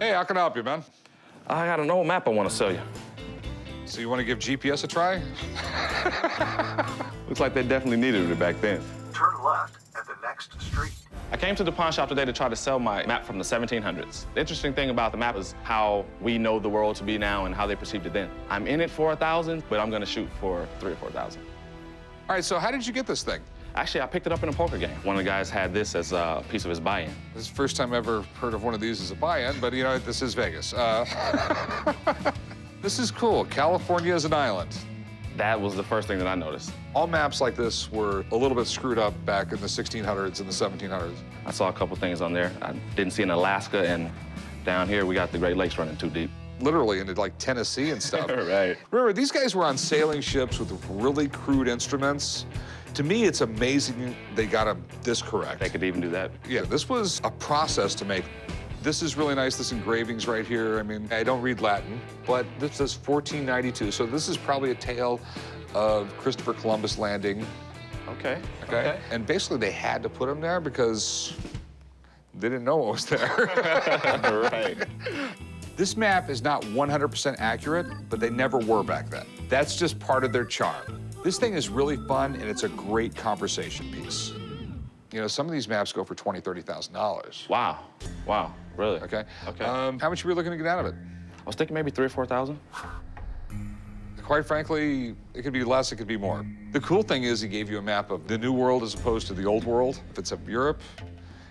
Hey, how can I help you, man? I got an old map I want to sell you. So you want to give GPS a try? Looks like they definitely needed it back then. Turn left at the next street. I came to the pawn shop today to try to sell my map from the 1700s. The interesting thing about the map is how we know the world to be now and how they perceived it then. I'm in it for 1,000, but I'm going to shoot for 3,000 or 4,000. All right, so how did you get this thing? Actually, I picked it up in a poker game. One of the guys had this as a piece of his buy-in. This is the first time I've ever heard of one of these as a buy-in, but you know, this is Vegas. This is cool. California is an island. That was the first thing that I noticed. All maps like this were a little bit screwed up back in the 1600s and the 1700s. I saw a couple things on there. I didn't see in Alaska, and down here we got the Great Lakes running too deep. Literally into like Tennessee and stuff. Right. Remember, these guys were on sailing ships with really crude instruments. To me, it's amazing they got them this correct. They could even do that. Yeah, this was a process to make. This is really nice, this engraving's right here. I mean, I don't read Latin, but this says 1492, so this is probably a tale of Christopher Columbus landing. Okay. Okay? And basically, they had to put him there because they didn't know what was there. Right. This map is not 100% accurate, but they never were back then. That's just part of their charm. This thing is really fun, and it's a great conversation piece. You know, some of these maps go for $20,000, $30,000. Wow. Wow. Really? Okay? Okay. How much are we looking to get out of it? I was thinking maybe 3,000 or 4,000. Quite frankly, it could be less, it could be more. The cool thing is he gave you a map of the new world as opposed to the old world. If it's of Europe,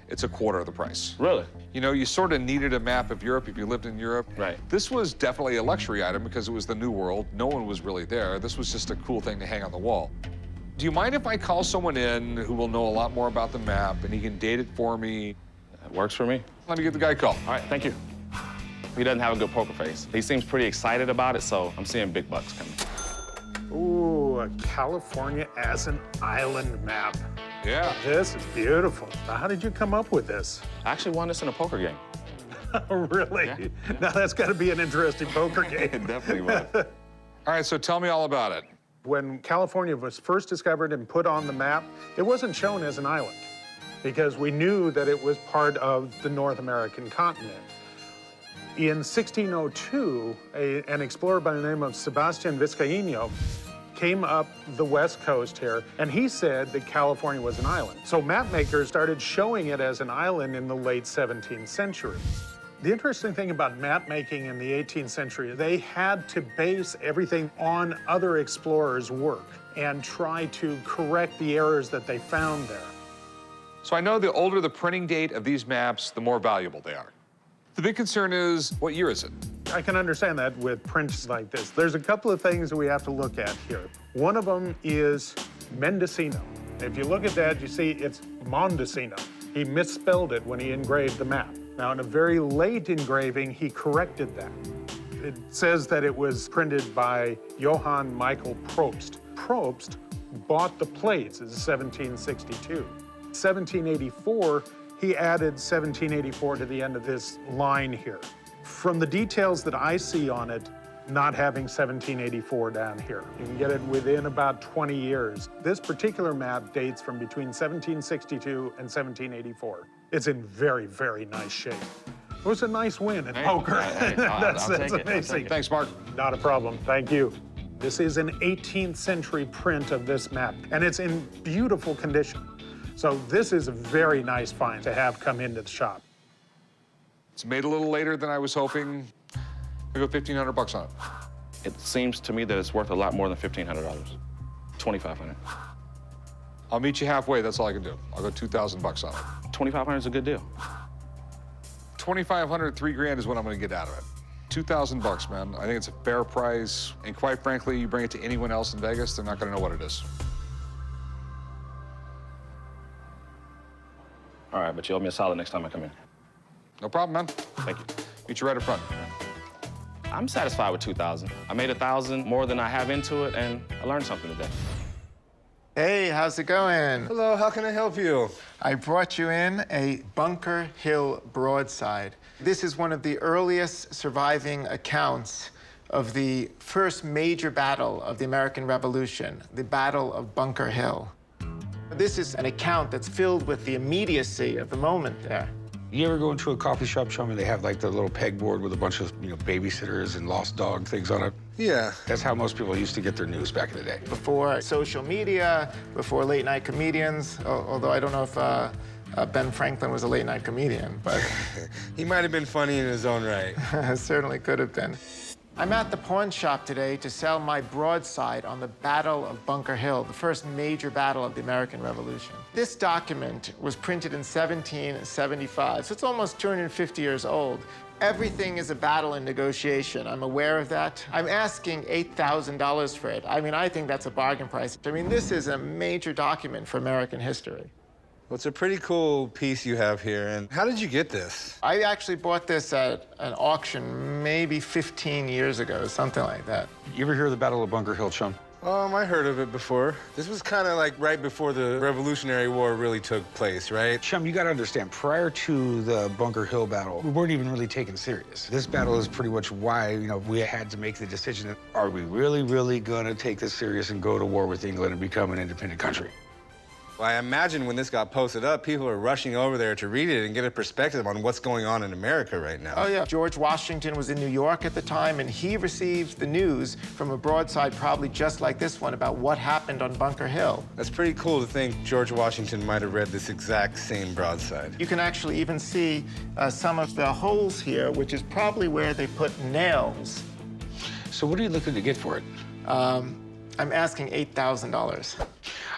it's a quarter of the price. Really? You know, you sort of needed a map of Europe if you lived in Europe. Right. This was definitely a luxury item because it was the new world. No one was really there. This was just a cool thing to hang on the wall. Do you mind if I call someone in who will know a lot more about the map and he can date it for me? That works for me. Let me get the guy a call. All right, thank you. He doesn't have a good poker face. He seems pretty excited about it, so I'm seeing big bucks coming. Ooh, a California as an island map. Yeah. This is beautiful. How did you come up with this? I actually won this in a poker game. Really? Yeah. Now that's got to be an interesting poker game. It definitely was. All right, so tell me all about it. When California was first discovered and put on the map, it wasn't shown as an island because we knew that it was part of the North American continent. In 1602, an explorer by the name of Sebastian Vizcaino came up the west coast here, and he said that California was an island. So map makers started showing it as an island in the late 17th century. The interesting thing about map making in the 18th century, they had to base everything on other explorers' work and try to correct the errors that they found there. So I know the older the printing date of these maps, the more valuable they are. The big concern is, what year is it? I can understand that with prints like this. There's a couple of things that we have to look at here. One of them is Mendocino. If you look at that, you see it's Mondocino. He misspelled it when he engraved the map. Now, in a very late engraving, he corrected that. It says that it was printed by Johann Michael Probst. Probst bought the plates in 1762. 1784, he added 1784 to the end of this line here. From the details that I see on it, not having 1784 down here. You can get it within about 20 years. This particular map dates from between 1762 and 1784. It's in very, very nice shape. It was a nice win in poker. That's amazing. Thanks, Mark. Not a problem, thank you. This is an 18th century print of this map, and it's in beautiful condition. So this is a very nice find to have come into the shop. It's made a little later than I was hoping. I go 1,500 bucks on it. It seems to me that it's worth a lot more than $1,500. 2,500. I'll meet you halfway, that's all I can do. I'll go 2,000 bucks on it. 2,500 is a good deal. 2,500, 3 grand is what I'm gonna get out of it. 2,000 bucks, man. I think it's a fair price. And quite frankly, you bring it to anyone else in Vegas, they're not gonna know what it is. All right, but you owe me a solid next time I come in. No problem, man. Thank you. Meet you right up front. I'm satisfied with 2,000. I made 1,000 more than I have into it, and I learned something today. Hey, how's it going? Hello, how can I help you? I brought you in a Bunker Hill broadside. This is one of the earliest surviving accounts of the first major battle of the American Revolution, the Battle of Bunker Hill. This is an account that's filled with the immediacy of the moment there. You ever go into a coffee shop, show me they have like the little pegboard with a bunch of, babysitters and lost dog things on it? Yeah. That's how most people used to get their news back in the day. Before social media, before late night comedians, although I don't know if Ben Franklin was a late night comedian, but He might have been funny in his own right. certainly could have been. I'm at the pawn shop today to sell my broadside on the Battle of Bunker Hill, the first major battle of the American Revolution. This document was printed in 1775, so it's almost 250 years old. Everything is a battle and negotiation. I'm aware of that. I'm asking $8,000 for it. I mean, I think that's a bargain price. I mean, this is a major document for American history. Well, it's a pretty cool piece you have here. And how did you get this? I actually bought this at an auction maybe 15 years ago, something like that. You ever hear of the Battle of Bunker Hill, chum? I heard of it before. This was kind of like right before the Revolutionary War really took place, right? Chum, you gotta understand, prior to the Bunker Hill battle, we weren't even really taken serious. This battle is pretty much why, we had to make the decision, are we really, really gonna take this serious and go to war with England and become an independent country? Well, I imagine when this got posted up, people are rushing over there to read it and get a perspective on what's going on in America right now. Oh, yeah. George Washington was in New York at the time, and he received the news from a broadside probably just like this one about what happened on Bunker Hill. That's pretty cool to think George Washington might have read this exact same broadside. You can actually even see some of the holes here, which is probably where they put nails. So what are you looking to get for it? I'm asking $8,000.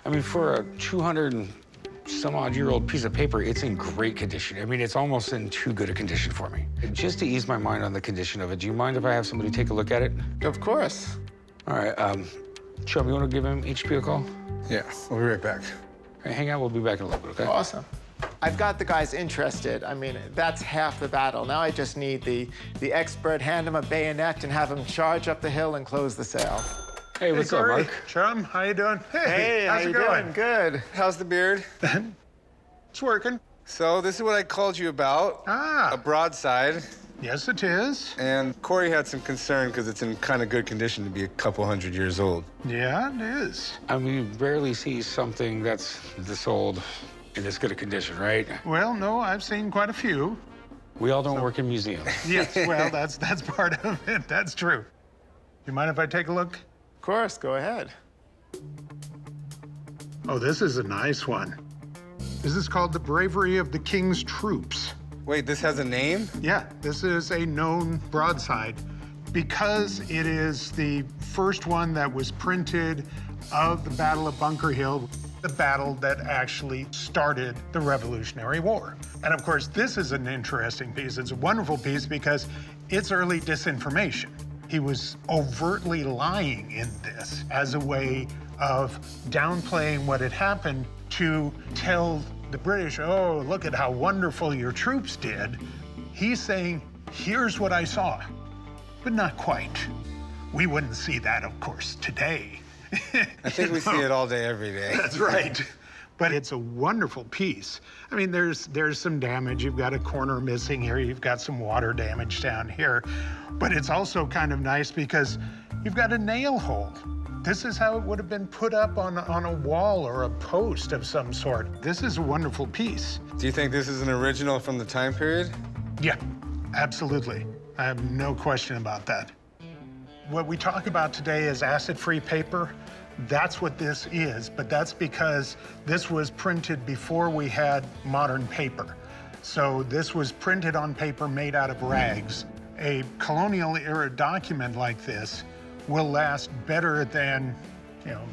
I mean, for a 200-some-odd-year-old piece of paper, it's in great condition. I mean, it's almost in too good a condition for me. Just to ease my mind on the condition of it, do you mind if I have somebody take a look at it? Of course. All right, Chum, you want to give him HP a call? Yeah, we'll be right back. All right, hang out, we'll be back in a little bit, okay? Awesome. I've got the guys interested. I mean, that's half the battle. Now I just need the expert, hand him a bayonet and have him charge up the hill and close the sale. Hey, what's up, Corey. Mark? Chum, how you doing? Hey, how's how it you going? doing? Good. How's the beard? It's working. So this is what I called you about. Ah. A broadside. Yes, it is. And Corey had some concern because it's in kind of good condition to be a couple hundred years old. Yeah, it is. I mean, you rarely see something that's this old in this good a condition, right? Well, no, I've seen quite a few. We all don't work in museums. Yes, well, that's part of it. That's true. You mind if I take a look? Of course, go ahead. Oh, this is a nice one. This is called The Bravery of the King's Troops. Wait, this has a name? Yeah, this is a known broadside because it is the first one that was printed of the Battle of Bunker Hill, the battle that actually started the Revolutionary War. And of course, this is an interesting piece. It's a wonderful piece because it's early disinformation. He was overtly lying in this as a way of downplaying what had happened to tell the British, oh, look at how wonderful your troops did. He's saying, here's what I saw, but not quite. We wouldn't see that, of course, today. I think we see it all day, every day. That's right. But it's a wonderful piece. I mean, there's some damage. You've got a corner missing here. You've got some water damage down here. But it's also kind of nice because you've got a nail hole. This is how it would have been put up on a wall or a post of some sort. This is a wonderful piece. Do you think this is an original from the time period? Yeah, absolutely. I have no question about that. What we talk about today is acid-free paper. That's what this is, but that's because this was printed before we had modern paper. So this was printed on paper made out of rags. A colonial era document like this will last better than,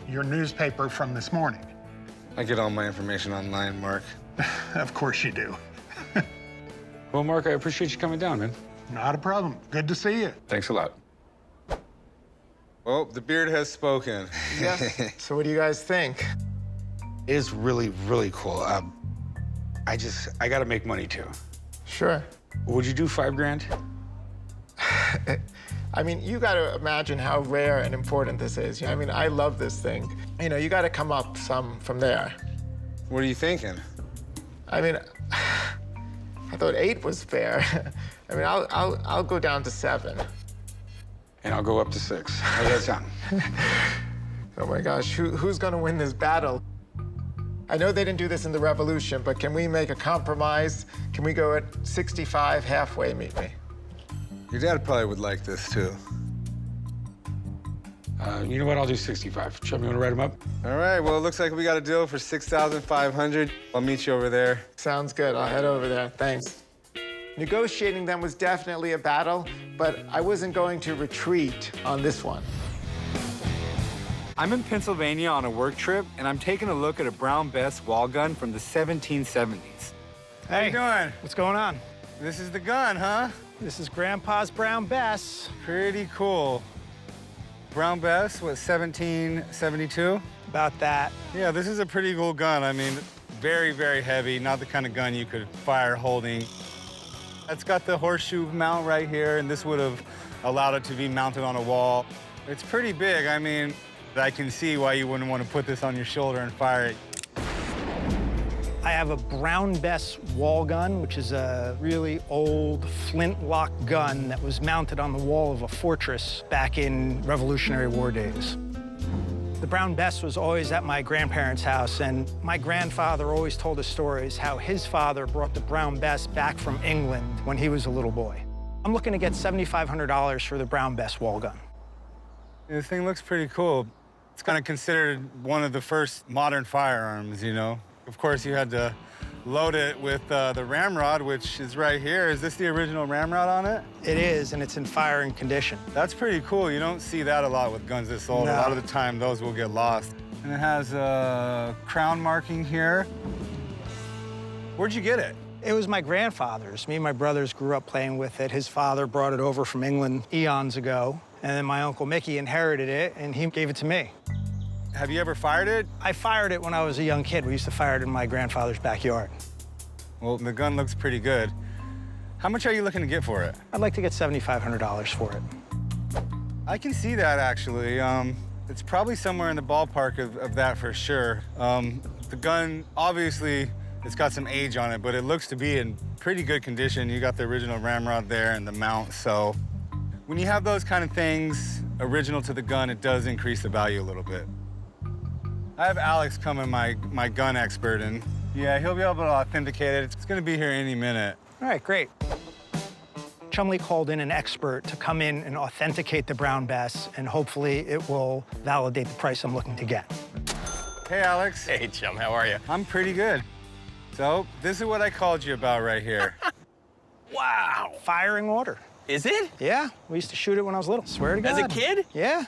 your newspaper from this morning. I get all my information online, Mark. Of course you do. Well, Mark, I appreciate you coming down, man. Not a problem. Good to see you. Thanks a lot. Well, the beard has spoken. Yeah. So what do you guys think? It's really, really cool. I gotta make money too. Sure. Would you do $5 grand? I mean, you got to imagine how rare and important this is. I mean, I love this thing. You got to come up some from there. What are you thinking? I mean, I thought 8 was fair. I mean, I'll go down to 7. And I'll go up to 6. How's that sound? Oh my gosh, who's gonna win this battle? I know they didn't do this in the Revolution, but can we make a compromise? Can we go at 65 halfway, meet me? Your dad probably would like this too. You know what? I'll do 65. Show me want to write them up. All right, well, it looks like we got a deal for 6,500. I'll meet you over there. Sounds good. I'll head over there. Thanks. Negotiating them was definitely a battle, but I wasn't going to retreat on this one. I'm in Pennsylvania on a work trip, and I'm taking a look at a Brown Bess wall gun from the 1770s. Hey, you doing? what's going on? This is the gun, huh? This is Grandpa's Brown Bess. Pretty cool. Brown Bess, what, 1772? About that. Yeah, this is a pretty cool gun. I mean, very, very heavy, not the kind of gun you could fire holding. It's got the horseshoe mount right here, and this would have allowed it to be mounted on a wall. It's pretty big. I mean, I can see why you wouldn't want to put this on your shoulder and fire it. I have a Brown Bess wall gun, which is a really old flintlock gun that was mounted on the wall of a fortress back in Revolutionary War days. The Brown Bess was always at my grandparents' house, and my grandfather always told us stories how his father brought the Brown Bess back from England when he was a little boy. I'm looking to get $7,500 for the Brown Bess wall gun. This thing looks pretty cool. It's kind of considered one of the first modern firearms, you know? Of course, you had to load it with the ramrod, which is right here. Is this the original ramrod on it? It is, and it's in firing condition. That's pretty cool. You don't see that a lot with guns this old. No. A lot of the time, those will get lost. And it has a crown marking here. Where'd you get it? It was my grandfather's. Me and my brothers grew up playing with it. His father brought it over from England eons ago, and then my Uncle Mickey inherited it, and he gave it to me. Have you ever fired it? I fired it when I was a young kid. We used to fire it in my grandfather's backyard. Well, the gun looks pretty good. How much are you looking to get for it? I'd like to get $7,500 for it. I can see that, actually. It's probably somewhere in the ballpark of that for sure. The gun, obviously, it's got some age on it, but it looks to be in pretty good condition. You got the original ramrod there and the mount, so when you have those kind of things original to the gun, it does increase the value a little bit. I have Alex coming, my gun expert, and yeah, he'll be able to authenticate it. It's gonna be here any minute. All right, great. Chumley called in an expert to come in and authenticate the Brown Bess, and hopefully it will validate the price I'm looking to get. Hey, Alex. Hey, chum, how are you? I'm pretty good. So, this is what I called you about right here. Wow. Firing order. Is it? Yeah, we used to shoot it when I was little. Swear to God. As a kid? Yeah.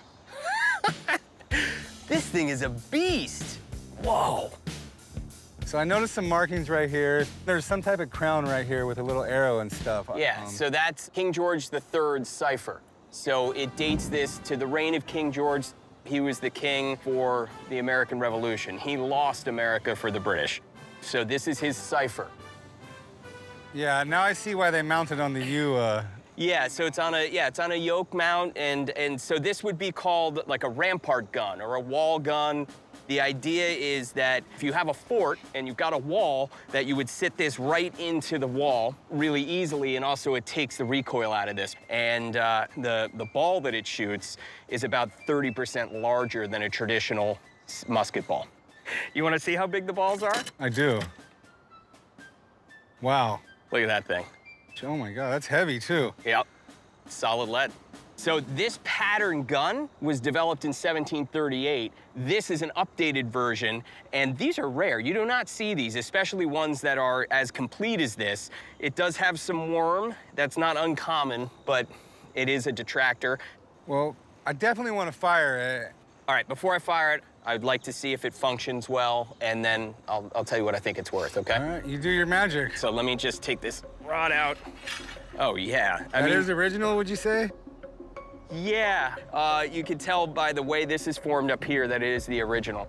This thing is a beast. Whoa. So I noticed some markings right here. There's some type of crown right here with a little arrow and stuff. Yeah, so that's King George III's cipher. So it dates this to the reign of King George. He was the king for the American Revolution. He lost America for the British. So this is his cipher. Yeah, now I see why they mounted on the U. Yeah, so it's on a yoke mount, and so this would be called like a rampart gun or a wall gun. The idea is that if you have a fort and you've got a wall, that you would sit this right into the wall really easily, and also it takes the recoil out of this. And the ball that it shoots is about 30% larger than a traditional musket ball. You want to see how big the balls are? I do. Wow. Look at that thing. Oh my God, that's heavy too. Yep, solid lead. So this pattern gun was developed in 1738. This is an updated version, and these are rare. You do not see these, especially ones that are as complete as this. It does have some worm. That's not uncommon, but it is a detractor. Well, I definitely want to fire it. All right, before I fire it, I'd like to see if it functions well, and then I'll tell you what I think it's worth, okay? All right, you do your magic. So let me just take this rod out. Oh, yeah. That is original, would you say? Yeah, you can tell by the way this is formed up here that it is the original.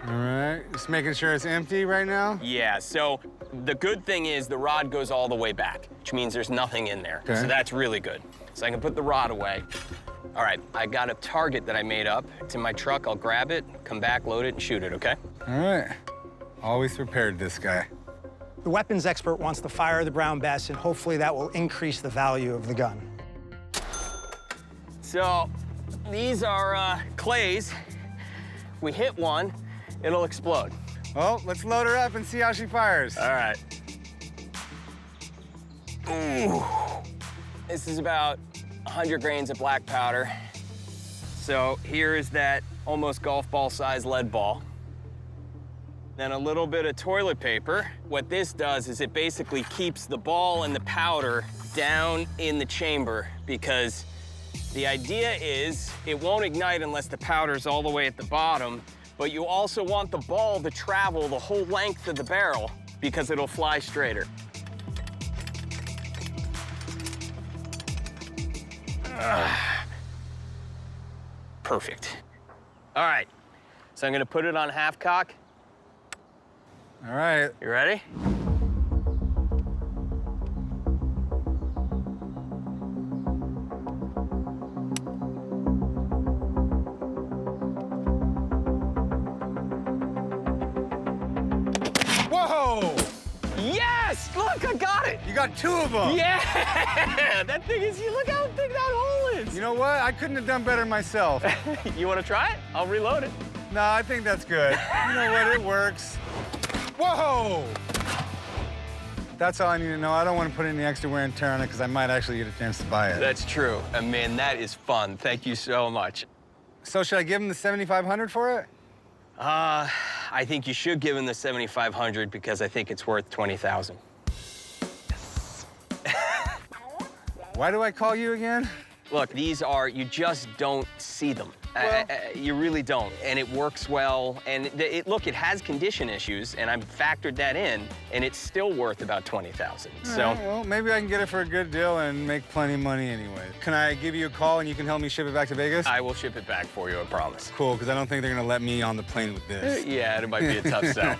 All right, just making sure it's empty right now? Yeah, so the good thing is the rod goes all the way back, which means there's nothing in there. Okay. So that's really good. So I can put the rod away. All right, I got a target that I made up. It's in my truck. I'll grab it, come back, load it, and shoot it, okay? All right. Always prepared, this guy. The weapons expert wants to fire the Brown Bess, and hopefully that will increase the value of the gun. So these are clays. If we hit one, it'll explode. Well, let's load her up and see how she fires. All right. Ooh. This is about 100 grains of black powder. So here is that almost golf ball size lead ball. Then a little bit of toilet paper. What this does is it basically keeps the ball and the powder down in the chamber, because the idea is it won't ignite unless the powder's all the way at the bottom, but you also want the ball to travel the whole length of the barrel because it'll fly straighter. Perfect. All right, so I'm gonna put it on half cock. All right. You ready? Whoa! Yes! Look, I got it! You got 2 of them. Yeah! That thing is, look how big that hole is! You know what? I couldn't have done better myself. You wanna try it? I'll reload it. No, I think that's good. You know what? It works. Whoa! That's all I need to know. I don't want to put any extra wear and tear on it because I might actually get a chance to buy it. That's true. And man, that is fun. Thank you so much. So should I give him the $7,500 for it? I think you should give him the $7,500 because I think it's worth $20,000. Why do I call you again? Look, these are, you just don't see them. Well- You really don't. And it works well. And look, it has condition issues, and I've factored that in, and it's still worth about $20,000. So, All right, well, maybe I can get it for a good deal and make plenty of money anyway. Can I give you a call and you can help me ship it back to Vegas? I will ship it back for you, I promise. Cool, because I don't think they're gonna let me on the plane with this. Yeah, it might be a tough sell.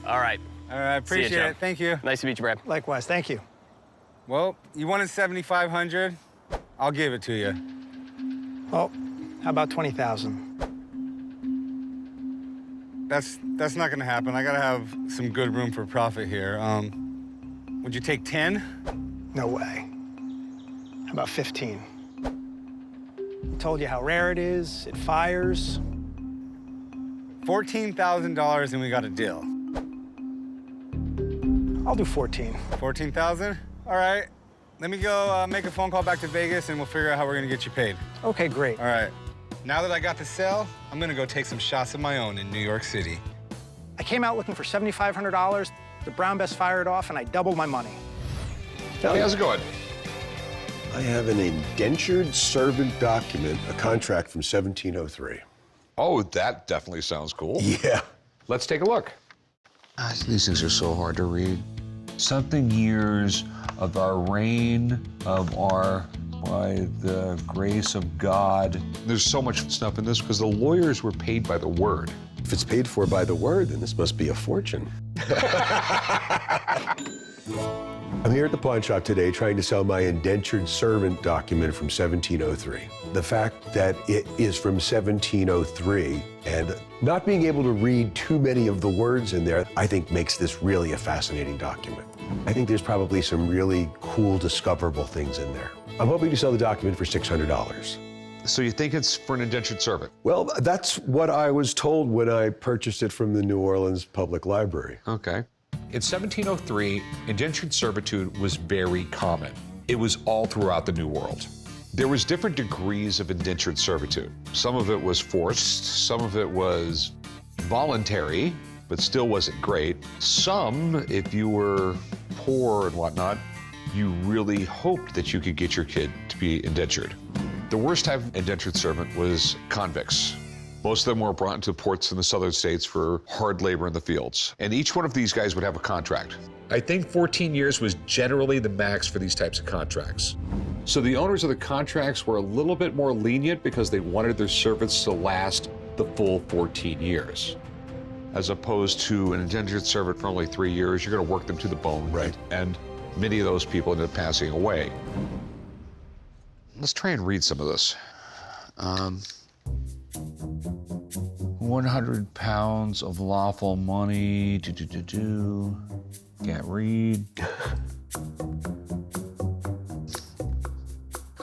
All right. All right, appreciate Joe. it. Thank you. Nice to meet you, Brad. Likewise, thank you. Well, you wanted $7,500. I'll give it to you. Well, how about 20,000? That's not gonna happen. I gotta have some good room for profit here. Would you take 10? No way. How about 15? I told you how rare it is. It fires. $14,000 and we got a deal. I'll do 14. 14,000? All right. Let me go make a phone call back to Vegas and we'll figure out how we're gonna get you paid. Okay, great. All right. Now that I got the sale, I'm gonna go take some shots of my own in New York City. I came out looking for $7,500. The Brown Bess fired off, and I doubled my money. Hey, how's it going? I have an indentured servant document, a contract from 1703. Oh, that definitely sounds cool. Yeah. Let's take a look. These things are so hard to read. Something years of our reign of our, by the grace of God. There's so much stuff in this because the lawyers were paid by the word. If it's paid for by the word, then this must be a fortune. I'm here at the pawn shop today trying to sell my indentured servant document from 1703. The fact that it is from 1703 and not being able to read too many of the words in there, I think makes this really a fascinating document. I think there's probably some really cool, discoverable things in there. I'm hoping to sell the document for $600. So you think it's for an indentured servant? Well, that's what I was told when I purchased it from the New Orleans Public Library. Okay. In 1703, indentured servitude was very common. It was all throughout the New World. There was different degrees of indentured servitude. Some of it was forced, some of it was voluntary, but still wasn't great. Some, if you were poor and whatnot, you really hoped that you could get your kid to be indentured. The worst type of indentured servant was convicts. Most of them were brought into ports in the southern states for hard labor in the fields. And each one of these guys would have a contract. I think 14 years was generally the max for these types of contracts. So the owners of the contracts were a little bit more lenient because they wanted their servants to last the full 14 years. As opposed to an indentured servant for only 3 years, you're gonna work them to the bone. Right. And many of those people ended up passing away. Let's try and read some of this. 100 pounds of lawful money. Can't read.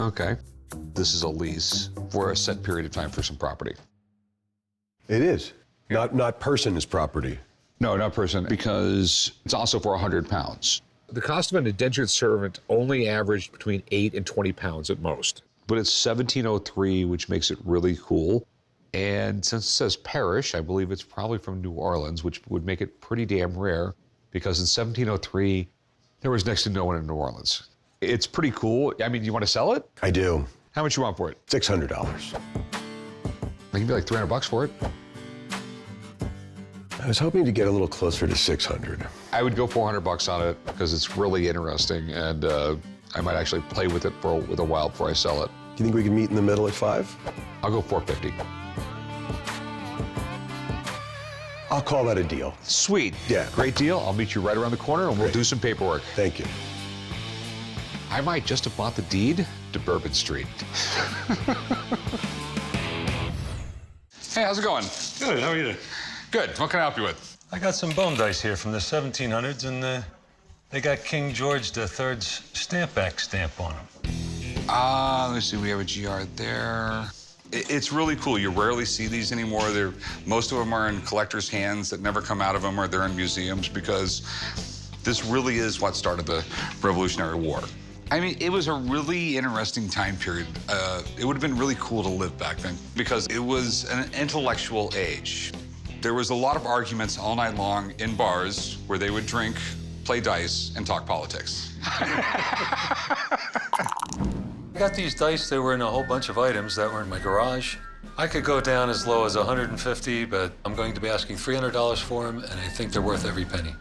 Okay. This is a lease for a set period of time for some property. It is. Not person is property. No, not person, because it's also for 100 pounds. The cost of an indentured servant only averaged between 8 and 20 pounds at most. But it's 1703, which makes it really cool. And since it says parish, I believe it's probably from New Orleans, which would make it pretty damn rare, because in 1703, there was next to no one in New Orleans. It's pretty cool. I mean, you want to sell it? I do. How much you want for it? $600. I can be like $300 for it. I was hoping to get a little closer to 600. I would go $400 on it because it's really interesting, and I might actually play with it with a while before I sell it. Do you think we can meet in the middle at 5? I'll go $450. I'll call that a deal. Sweet. Yeah. Great deal. I'll meet you right around the corner, and we'll do some paperwork. Thank you. I might just have bought the deed to Bourbon Street. Hey, how's it going? Good, how are you? Good. What can I help you with? I got some bone dice here from the 1700s, and they got King George III's stamp-back stamp on them. Let me see. We have a GR there. It's really cool. You rarely see these anymore. Most of them are in collectors' hands that never come out of them, or they're in museums, because this really is what started the Revolutionary War. I mean, it was a really interesting time period. It would have been really cool to live back then because it was an intellectual age. There was a lot of arguments all night long in bars where they would drink, play dice, and talk politics. I got these dice. They were in a whole bunch of items that were in my garage. I could go down as low as $150, but I'm going to be asking $300 for them, and I think they're worth every penny.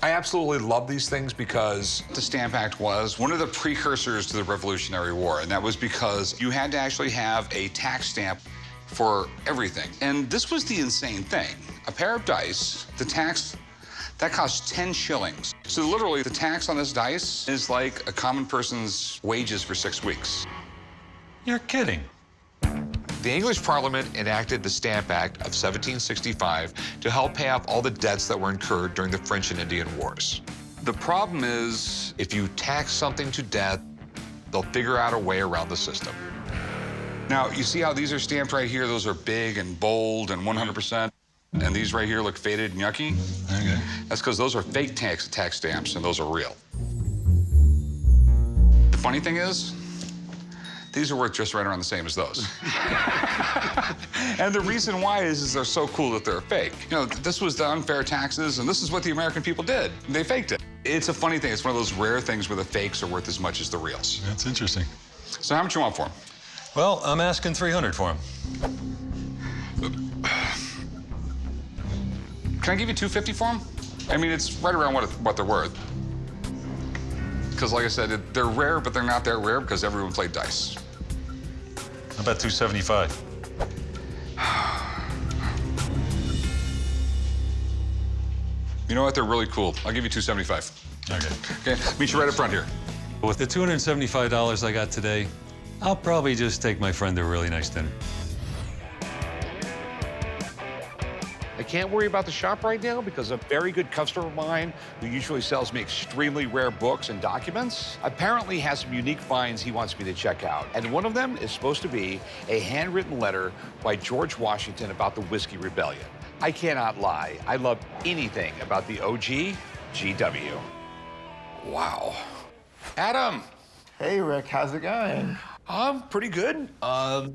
I absolutely love these things because the Stamp Act was one of the precursors to the Revolutionary War, and that was because you had to actually have a tax stamp for everything. And this was the insane thing. A pair of dice, the tax, that costs 10 shillings. So literally, the tax on this dice is like a common person's wages for 6 weeks. You're kidding. The English Parliament enacted the Stamp Act of 1765 to help pay off all the debts that were incurred during the French and Indian Wars. The problem is, if you tax something to death, they'll figure out a way around the system. Now, you see how these are stamped right here? Those are big and bold and 100%. And these right here look faded and yucky. Okay. That's because those are fake tax stamps and those are real. The funny thing is, these are worth just right around the same as those. And the reason why is they're so cool that they're fake. You know, this was the unfair taxes, and this is what the American people did. They faked it. It's a funny thing. It's one of those rare things where the fakes are worth as much as the reals. That's interesting. So how much you want for them? Well, I'm asking $300 for them. Can I give you $250 for them? I mean, it's right around what they're worth. Because like I said, they're rare, but they're not that rare because everyone played dice. How about $275? You know what? They're really cool. I'll give you $275. Okay. Okay, meet you right up front here. With the $275 I got today, I'll probably just take my friend to a really nice dinner. I can't worry about the shop right now because a very good customer of mine who usually sells me extremely rare books and documents apparently has some unique finds he wants me to check out. And one of them is supposed to be a handwritten letter by George Washington about the Whiskey Rebellion. I cannot lie. I love anything about the OG GW. Wow. Adam. Hey, Rick, how's it going? Pretty good. I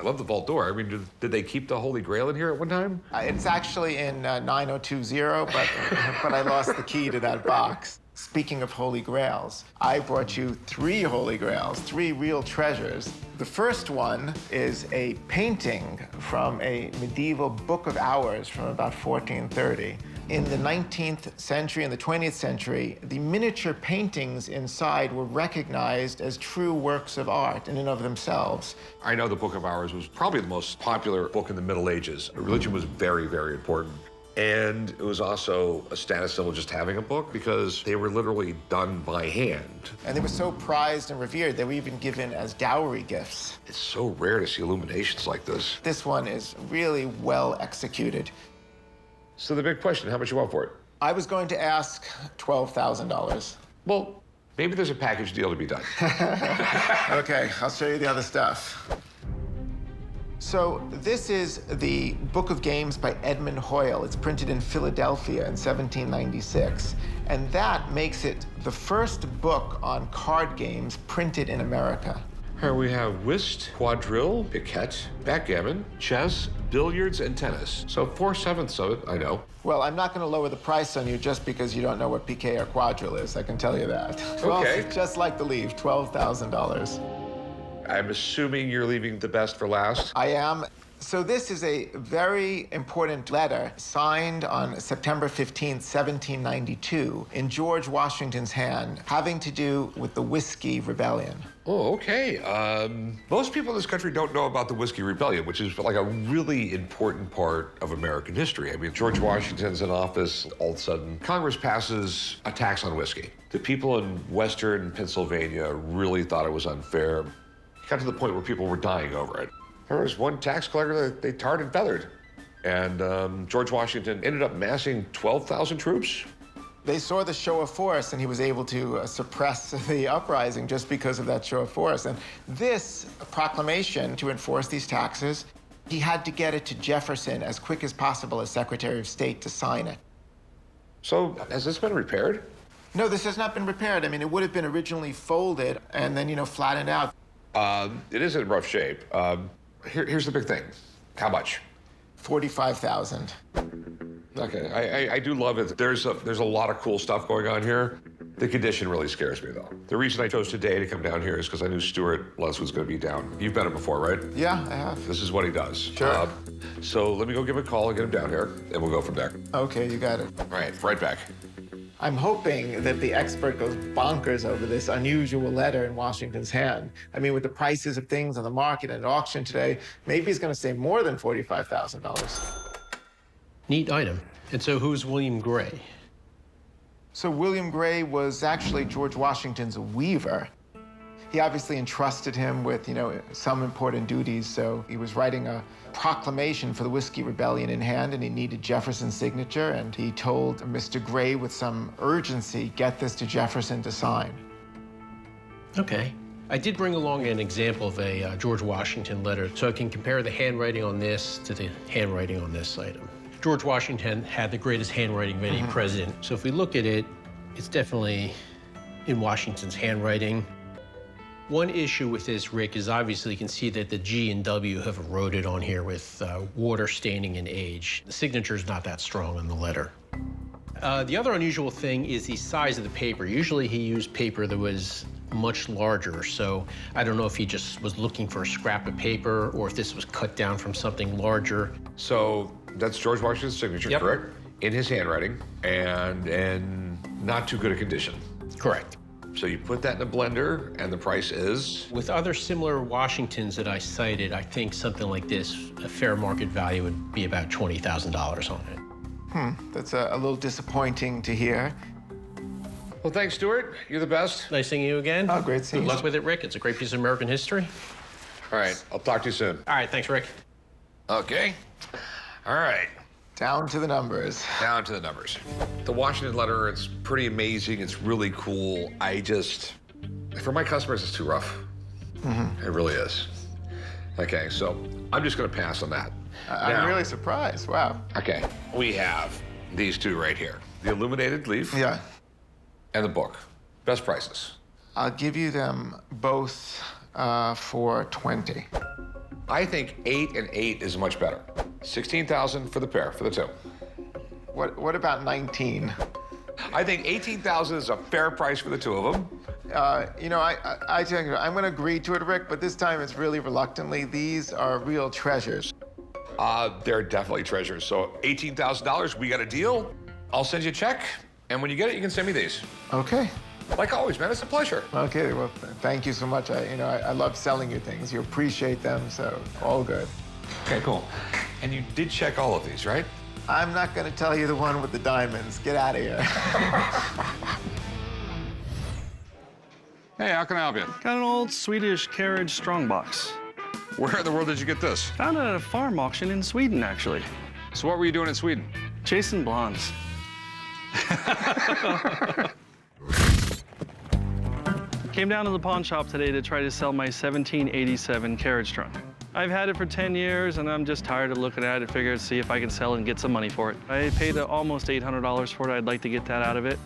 love the vault door. I mean, did they keep the Holy Grail in here at one time? It's actually in 9020, but I lost the key to that box. Speaking of Holy Grails, I brought you 3 Holy Grails, 3 real treasures. The first one is a painting from a medieval Book of Hours from about 1430. In the 19th century and the 20th century, the miniature paintings inside were recognized as true works of art in and of themselves. I know the Book of Hours was probably the most popular book in the Middle Ages. Religion was very, very important. And it was also a status symbol just having a book because they were literally done by hand. And they were so prized and revered, they were even given as dowry gifts. It's so rare to see illuminations like this. This one is really well executed. So the big question, how much you want for it? I was going to ask $12,000. Well, maybe there's a package deal to be done. Okay, I'll show you the other stuff. So this is the Book of Games by Edmund Hoyle. It's printed in Philadelphia in 1796. And that makes it the first book on card games printed in America. Here we have whist, quadrille, piquet, backgammon, chess, billiards, and tennis. So 4/7 of it, I know. Well, I'm not going to lower the price on you just because you don't know what piquet or quadrille is. I can tell you that. Okay. Just like the leaf, $12,000. I'm assuming you're leaving the best for last. I am. So this is a very important letter signed on September 15th, 1792, in George Washington's hand, having to do with the Whiskey Rebellion. Oh, okay. Most people in this country don't know about the Whiskey Rebellion, which is like a really important part of American history. I mean, George Washington's in office, all of a sudden, Congress passes a tax on whiskey. The people in Western Pennsylvania really thought it was unfair. It got to the point where people were dying over it. There was one tax collector that they tarred and feathered. And George Washington ended up massing 12,000 troops. They saw the show of force, and he was able to suppress the uprising just because of that show of force. And this proclamation to enforce these taxes, he had to get it to Jefferson as quick as possible as Secretary of State to sign it. So has this been repaired? No, this has not been repaired. I mean, it would have been originally folded and then, flattened out. It is in rough shape. Here's the big thing. How much? $45,000. Okay, I do love it. There's a lot of cool stuff going on here. The condition really scares me, though. The reason I chose today to come down here is because I knew Stuart Les was going to be down. You've met him before, right? Yeah, I have. This is what he does. Sure. So let me go give him a call and get him down here, and we'll go from there. Okay, you got it. All right, right back. I'm hoping that the expert goes bonkers over this unusual letter in Washington's hand. I mean, with the prices of things on the market and at auction today, maybe he's going to save more than $45,000. Neat item. And so who's William Gray? So William Gray was actually George Washington's weaver. He obviously entrusted him with, some important duties, so he was writing a proclamation for the Whiskey Rebellion in hand, and he needed Jefferson's signature, and he told Mr. Gray with some urgency, get this to Jefferson to sign. Okay. I did bring along an example of a George Washington letter, so I can compare the handwriting on this to the handwriting on this item. George Washington had the greatest handwriting of any president, so if we look at it, it's definitely in Washington's handwriting. One issue with this, Rick, is obviously you can see that the G and W have eroded on here with water staining and age. The signature's not that strong on the letter. The other unusual thing is the size of the paper. Usually he used paper that was much larger, so I don't know if he just was looking for a scrap of paper or if this was cut down from something larger. So that's George Washington's signature, Yep. correct? In his handwriting, and in not too good a condition. Correct. So you put that in a blender, and the price is? With other similar Washingtons that I cited, I think something like this, a fair market value would be about $20,000 on it. That's a little disappointing to hear. Well, thanks, Stuart. You're the best. Nice seeing you again. Oh, great seeing Good you. luck with it, Rick. It's a great piece of American history. All right, I'll talk to you soon. All right, thanks, Rick. Okay. All right. Down to the numbers. Down to the numbers. The Washington letter, it's pretty amazing. It's really cool. For my customers, it's too rough. It really is. Okay, so I'm just going to pass on that. I'm Now- really surprised. Wow. Okay, we have these two right here. The illuminated leaf Yeah. and the book. Best prices. I'll give you them both for $20,000. I think 8 and 8 is much better. 16,000 for the pair, for the two. What about 19? I think 18,000 is a fair price for the two of them. I tell you, I'm going to agree to it, Rick, but this time it's really reluctantly. These are real treasures. They're definitely treasures. So $18,000, we got a deal. I'll send you a check, and when you get it, you can send me these. Okay. Like always, man, it's a pleasure. Okay, well, thank you so much. I love selling you things. You appreciate them, so all good. Okay, cool. And you did check all of these, right? I'm not going to tell you the one with the diamonds. Get out of here. Hey, how can I help you? Got an old Swedish carriage strongbox. Where in the world did you get this? Found it at a farm auction in Sweden, actually. So what were you doing in Sweden? Chasing blondes. Came down to the pawn shop today to try to sell my 1787 carriage trunk. I've had it for 10 years, and I'm just tired of looking at it. Figured to see if I can sell it and get some money for it. I paid almost $800 for it. I'd like to get that out of it.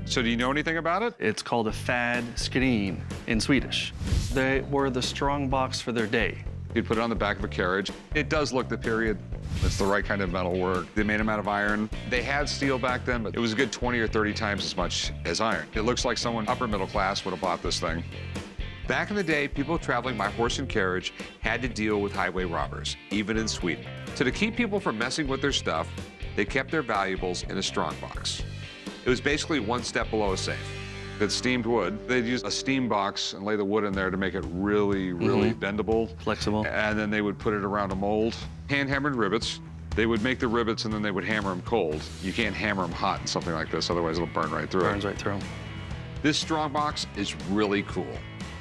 So do you know anything about it? It's called a fad skrin in Swedish. They were the strong box for their day. You'd put it on the back of a carriage. It does look the period. It's the right kind of metal work. They made them out of iron. They had steel back then, but it was a good 20 or 30 times as much as iron. It looks like someone upper middle class would have bought this thing. Back in the day, people traveling by horse and carriage had to deal with highway robbers, even in Sweden. So to keep people from messing with their stuff, they kept their valuables in a strong box. It was basically one step below a safe. It's steamed wood. They'd use a steam box and lay the wood in there to make it really, really bendable. Flexible. And then they would put it around a mold. Hand-hammered rivets. They would make the rivets and then they would hammer them cold. You can't hammer them hot in something like this, otherwise it'll burn right through it. Burns right through. This strong box is really cool.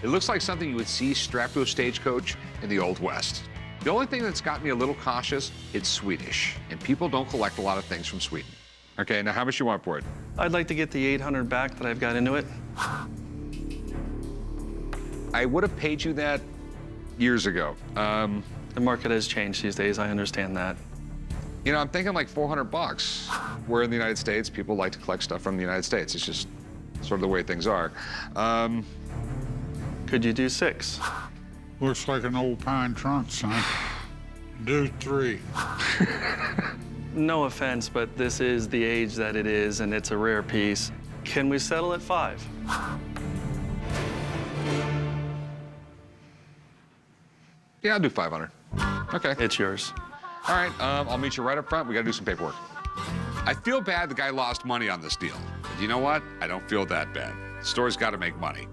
It looks like something you would see strapped to a stagecoach in the Old West. The only thing that's got me a little cautious, it's Swedish, and people don't collect a lot of things from Sweden. Okay, now how much you want for it? I'd like to get the 800 back that I've got into it. I would have paid you that years ago. The market has changed these days, I understand that. You know, I'm thinking like 400 bucks. We're in the United States, people like to collect stuff from the United States. It's just sort of the way things are. Could you do 6? Looks like an old pine trunk, son. Do 3. No offense, but this is the age that it is, and it's a rare piece. Can we settle at 5? Yeah, I'll do 500. Okay. It's yours. All right, I'll meet you right up front. We gotta do some paperwork. I feel bad the guy lost money on this deal. But you know what? I don't feel that bad. The store's gotta make money.